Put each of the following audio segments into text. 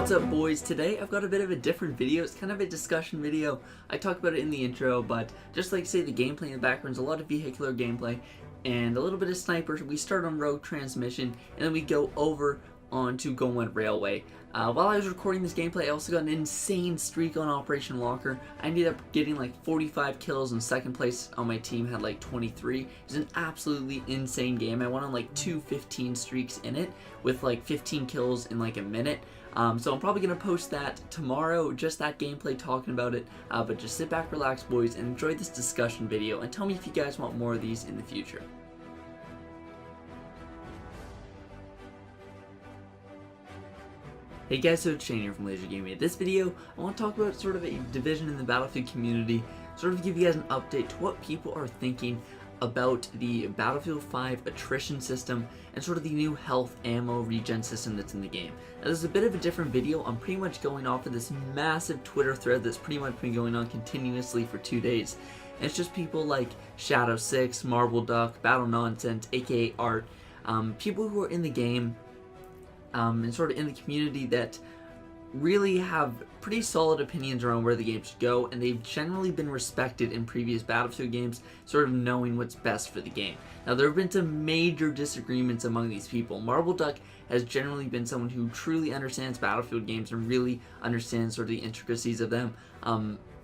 What's up, boys? Today I've got a bit of a different video. It's kind of a discussion video. I talked about it in the intro, but just like say the gameplay in the background is a lot of vehicular gameplay and a little bit of sniper. We start on Rogue Transmission and then we go over onto Gowent Railway. While I was recording this gameplay, I also got an insane streak on Operation Locker. I ended up getting like 45 kills, and second place on my team had like 23. It was an absolutely insane game. I went on like 2 15 streaks in it with like 15 kills in like a minute. So I'm probably going to post that tomorrow, just that gameplay talking about it. But just sit back, relax, boys, and enjoy this discussion video, and tell me if you guys want more of these in the future. Hey guys, so it's Shane here from Laser Gaming. In this video, I want to talk about sort of a division in the Battlefield community, sort of give you guys an update to what people are thinking about the Battlefield 5 attrition system and sort of the new health ammo regen system that's in the game. Now this is a bit of a different video. I'm pretty much going off of this massive Twitter thread that's pretty much been going on continuously for 2 days. And it's just people like Shadow6, Marble Duck, Battle Nonsense, aka Art, people who are in the game and sort of in the community that really have pretty solid opinions around where the game should go, and they've generally been respected in previous Battlefield games, sort of knowing what's best for the game. Now there have been some major disagreements among these people. Marble Duck has generally been someone who truly understands Battlefield games and really understands sort of the intricacies of them.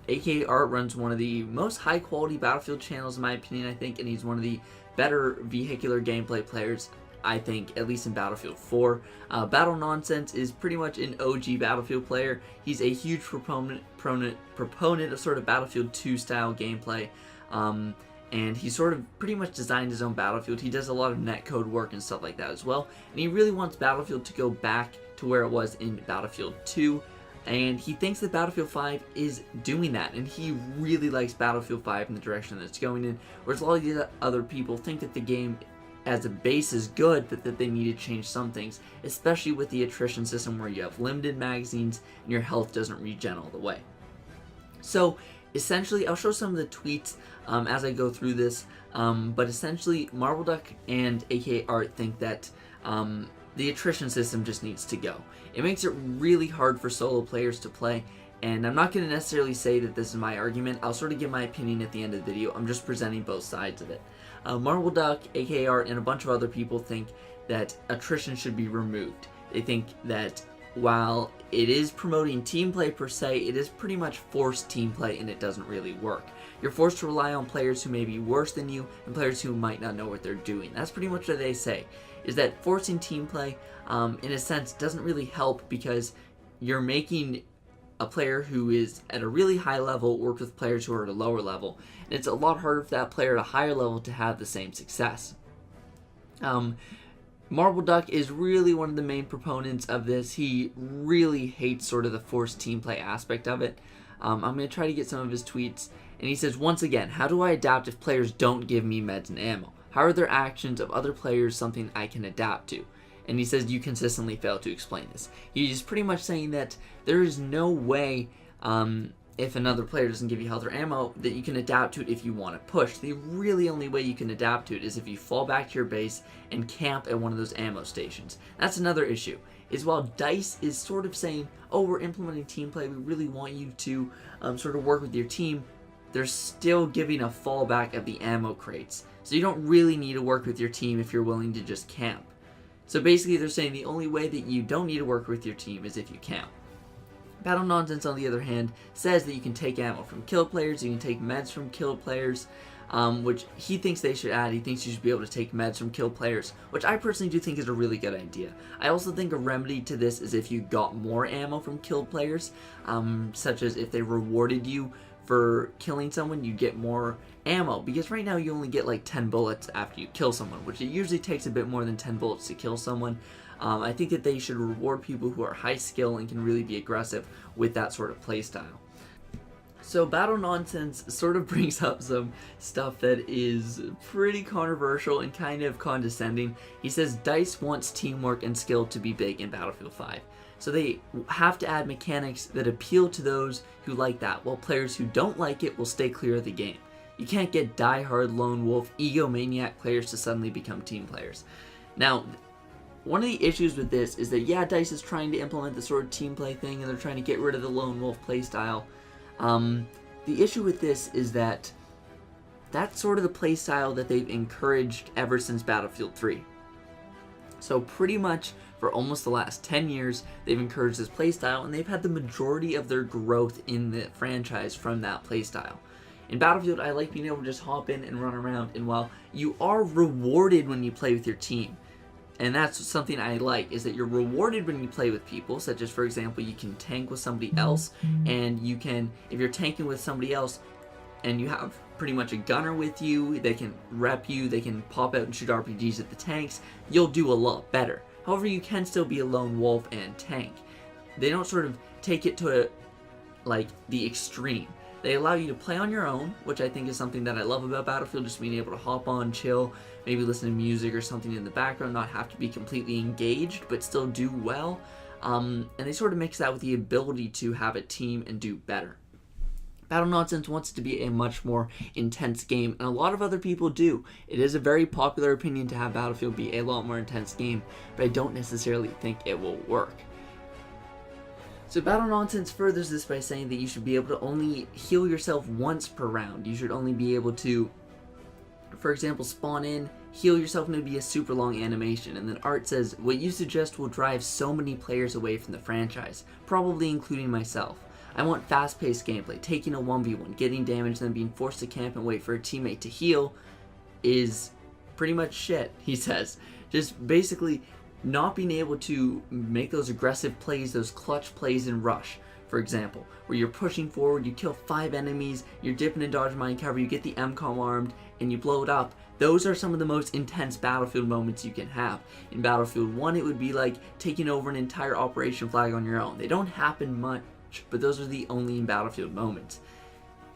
aka Art runs one of the most high quality Battlefield channels in my opinion, I think, and he's one of the better vehicular gameplay players, I think, at least in Battlefield 4. Battle Nonsense is pretty much an OG Battlefield player. He's a huge proponent of sort of Battlefield 2 style gameplay. And he sort of pretty much designed his own Battlefield. He does a lot of netcode work and stuff like that as well. And he really wants Battlefield to go back to where it was in Battlefield 2. And he thinks that Battlefield 5 is doing that. And he really likes Battlefield 5 in the direction that it's going in. Whereas a lot of the other people think that the game as a base is good, but that they need to change some things, especially with the attrition system where you have limited magazines and your health doesn't regen all the way. So essentially, I'll show some of the tweets as I go through this, but essentially Marble Duck and aka Art think that the attrition system just needs to go. It makes it really hard for solo players to play, and I'm not going to necessarily say that this is my argument. I'll sort of give my opinion at the end of the video. I'm just presenting both sides of it. Marble Duck, aka Art, and a bunch of other people think that attrition should be removed. They think that while it is promoting team play per se, it is pretty much forced team play, and it doesn't really work. You're forced to rely on players who may be worse than you and players who might not know what they're doing. That's pretty much what they say, is that forcing team play, in a sense, doesn't really help because you're making a player who is at a really high level work with players who are at a lower level, and it's a lot harder for that player at a higher level to have the same success. Marble Duck is really one of the main proponents of this. He really hates sort of the forced team play aspect of it. I'm going to try to get some of his tweets, and he says, once again, how do I adapt if players don't give me meds and ammo? How are their actions of other players something I can adapt to? And he says, you consistently fail to explain this. He's pretty much saying that there is no way, if another player doesn't give you health or ammo, that you can adapt to it if you want to push. The really only way you can adapt to it is if you fall back to your base and camp at one of those ammo stations. That's another issue, is while DICE is sort of saying, oh, we're implementing team play, we really want you to sort of work with your team, they're still giving a fallback of the ammo crates. So you don't really need to work with your team if you're willing to just camp. So basically they're saying the only way that you don't need to work with your team is if you camp. Battle Nonsense, on the other hand, says that you can take ammo from killed players, you can take meds from killed players, which he thinks they should add. He thinks you should be able to take meds from killed players, which I personally do think is a really good idea. I also think a remedy to this is if you got more ammo from killed players, such as if they rewarded you for killing someone, you get more ammo, because right now you only get like 10 bullets after you kill someone, which it usually takes a bit more than 10 bullets to kill someone. I think that they should reward people who are high skill and can really be aggressive with that sort of playstyle. So Battle Nonsense sort of brings up some stuff that is pretty controversial and kind of condescending. He says DICE wants teamwork and skill to be big in Battlefield 5. So they have to add mechanics that appeal to those who like that, while players who don't like it will stay clear of the game. You can't get die-hard, lone wolf, egomaniac players to suddenly become team players. Now, one of the issues with this is that, yeah, DICE is trying to implement the sort of team play thing, and they're trying to get rid of the lone wolf playstyle. The issue with this is that that's sort of the playstyle that they've encouraged ever since Battlefield 3. So pretty much for almost the last 10 years, they've encouraged this playstyle, and they've had the majority of their growth in the franchise from that playstyle. In Battlefield, I like being able to just hop in and run around, and while you are rewarded when you play with your team, and that's something I like, is that you're rewarded when you play with people, such as, for example, you can tank with somebody else, and you can, if you're tanking with somebody else, and you have pretty much a gunner with you, they can rep you, they can pop out and shoot RPGs at the tanks, you'll do a lot better. However, you can still be a lone wolf and tank. They don't sort of take it to the extreme. They allow you to play on your own, which I think is something that I love about Battlefield, just being able to hop on, chill, maybe listen to music or something in the background, not have to be completely engaged, but still do well. And they sort of mix that with the ability to have a team and do better. Battle Nonsense wants it to be a much more intense game, and a lot of other people do. It is a very popular opinion to have Battlefield be a lot more intense game, but I don't necessarily think it will work. So Battle Nonsense furthers this by saying that you should be able to only heal yourself once per round. You should only be able to, for example, spawn in, heal yourself, and it would be a super long animation. And then Art says, what you suggest will drive so many players away from the franchise, probably including myself. I want fast-paced gameplay, taking a 1v1, getting damage, then being forced to camp and wait for a teammate to heal is pretty much shit, he says. Just basically not being able to make those aggressive plays, those clutch plays in Rush, for example, where you're pushing forward, you kill 5 enemies, you're dipping and dodging mine cover, you get the MCOM armed, and you blow it up. Those are some of the most intense Battlefield moments you can have. In Battlefield 1, it would be like taking over an entire operation flag on your own. They don't happen much, but those are the only in Battlefield moments.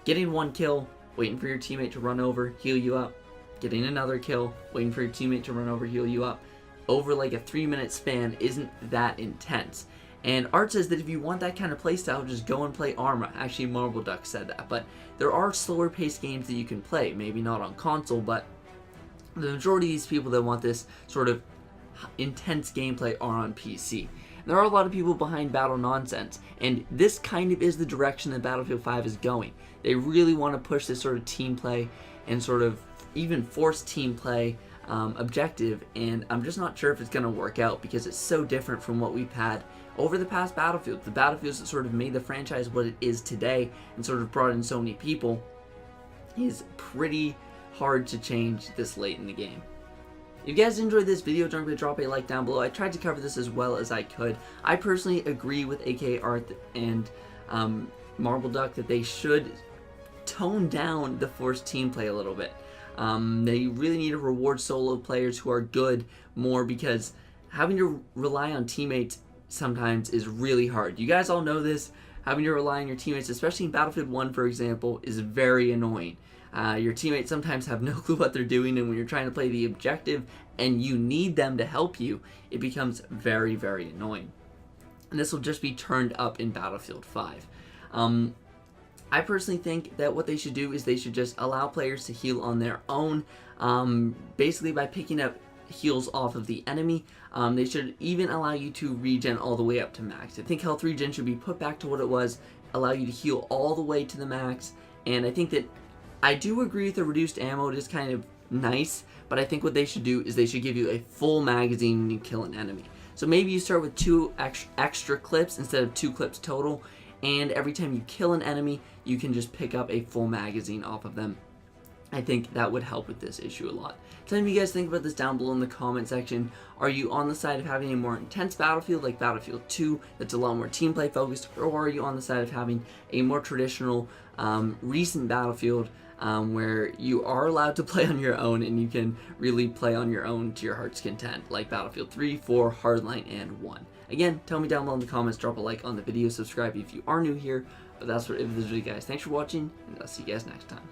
Getting one kill, waiting for your teammate to run over, heal you up. Getting another kill, waiting for your teammate to run over, heal you up. Over like a 3-minute span isn't that intense. And Art says that if you want that kind of playstyle, just go and play Arma. Actually, Marble Duck said that. But there are slower paced games that you can play. Maybe not on console, but the majority of these people that want this sort of intense gameplay are on PC. There are a lot of people behind Battle Nonsense, and this kind of is the direction that Battlefield 5 is going. They really want to push this sort of team play and sort of even force team play objective, and I'm just not sure if it's going to work out because it's so different from what we've had over the past Battlefield. The Battlefields that sort of made the franchise what it is today and sort of brought in so many people is pretty hard to change this late in the game. If you guys enjoyed this video, don't forget to drop a like down below. I tried to cover this as well as I could. I personally agree with AK Art and Marble Duck that they should tone down the forced team play a little bit. They really need to reward solo players who are good more, because having to rely on teammates sometimes is really hard. You guys all know this. Having to rely on your teammates, especially in Battlefield 1, for example, is very annoying. Your teammates sometimes have no clue what they're doing, and when you're trying to play the objective and you need them to help you, it becomes very, very annoying. And this will just be turned up in Battlefield 5. I personally think that what they should do is they should just allow players to heal on their own, basically by picking up heals off of the enemy. They should even allow you to regen all the way up to max. I think health regen should be put back to what it was, allow you to heal all the way to the max, and I think that I do agree with the reduced ammo. It is kind of nice, but I think what they should do is they should give you a full magazine when you kill an enemy. So maybe you start with 2 extra clips instead of 2 clips total, and every time you kill an enemy, you can just pick up a full magazine off of them. I think that would help with this issue a lot. Tell me what you guys think about this down below in the comment section. Are you on the side of having a more intense Battlefield like Battlefield 2 that's a lot more team play focused, or are you on the side of having a more traditional recent Battlefield where you are allowed to play on your own and you can really play on your own to your heart's content, like Battlefield 3, 4, Hardline, and 1. Again, tell me down below in the comments, drop a like on the video, subscribe if you are new here, but that's what it is, guys. Thanks for watching, and I'll see you guys next time.